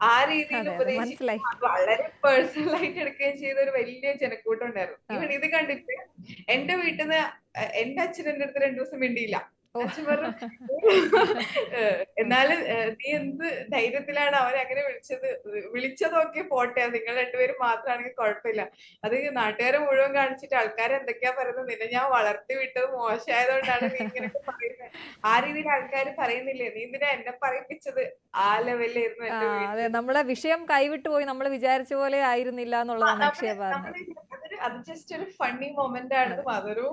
ആ രീതിയിൽ ഉപദേശിച്ച് വളരെ പേഴ്സണൽ ആയിട്ട് എടുക്കുകയും ചെയ്ത ഒരു വലിയ ജനക്കൂട്ടം ഉണ്ടായിരുന്നു. ഇവൻ ഇത് കണ്ടിട്ട് എന്റെ വീട്ടിൽ നിന്ന് എന്റെ അച്ഛൻ എന്റെ അടുത്ത് 2 ദിവസം മിണ്ടിയില്ല. അച്ഛൻ പറഞ്ഞു, എന്നാലും നീ എന്ത് ധൈര്യത്തിലാണ് അവരെ അങ്ങനെ വിളിച്ചതൊക്കെ പോട്ടെ, നിങ്ങൾ 2 പേരും മാത്രമാണെങ്കിൽ കുഴപ്പമില്ല, അത് നാട്ടുകാരെ മുഴുവൻ കാണിച്ചിട്ട് ആൾക്കാർ എന്തൊക്കെയാ പറയുന്നത്, നിന്നെ ഞാൻ വളർത്തി വിട്ടത് മോശമായതുകൊണ്ടാണ് നീ ഇങ്ങനെയൊക്കെ പറയുന്നത്, ആ രീതിയിൽ ആൾക്കാർ പറയുന്നില്ലേ, നീ എന്തിനാ എന്നെ പറയിപ്പിച്ചത്, ആ ലെവലിലായിരുന്നു എന്റെ വീട്ടിൽ. നമ്മളെ വിഷയം കൈവിട്ടു പോയി, നമ്മൾ വിചാരിച്ച പോലെ ആയിരുന്നില്ല എന്നുള്ളതാണ് അക്ഷയ പറഞ്ഞത്. അത് ജസ്റ്റ് ഒരു ഫണ്ണി മൊമെന്റ് ആണെന്നും അതൊരു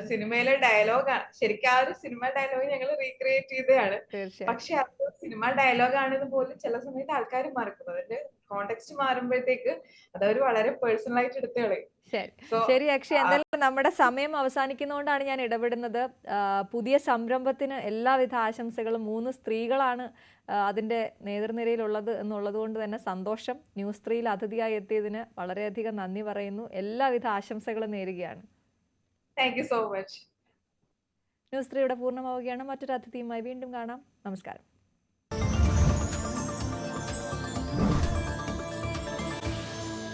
സിനിമയിലെ ഡയലോഗാണ്. ശരിക്കും ആ ഒരു സിനിമ ഡയലോഗ് ഞങ്ങൾ റീക്രിയേറ്റ് ചെയ്തതാണ്. പക്ഷെ അത് സിനിമ ഡയലോഗ് ആണെന്ന് പോലും ചില സമയത്ത് ആൾക്കാർ മറക്കും. അതിന്റെ കോണ്ടെക്സ്റ്റ് മാറുമ്പോഴത്തേക്ക് അതവർ വളരെ പേഴ്സണൽ ആയിട്ട് എടുത്ത് കളയും. ശരി സോ ശരി അക്ഷയ്, എന്തായാലും നമ്മുടെ സമയം അവസാനിക്കുന്നതുകൊണ്ടാണ് ഞാൻ ഇടപെടുന്നത്. പുതിയ സംരംഭത്തിന് എല്ലാവിധ ആശംസകളും. 3 സ്ത്രീകളാണ് അതിന്റെ നേതൃനിരയിലുള്ളത് എന്നുള്ളത് കൊണ്ട് തന്നെ സന്തോഷം. ന്യൂസ് 3യിൽ അതിഥിയായി എത്തിയതിന് വളരെയധികം നന്ദി പറയുന്നു. എല്ലാവിധ ആശംസകളും നേരുകയാണ്. Thank you so much. News 3 ഇവിടെ പൂർണ്ണമാവുകയാണ്. മറ്റൊരു അതിഥിയുമായി വീണ്ടും കാണാം. നമസ്കാരം.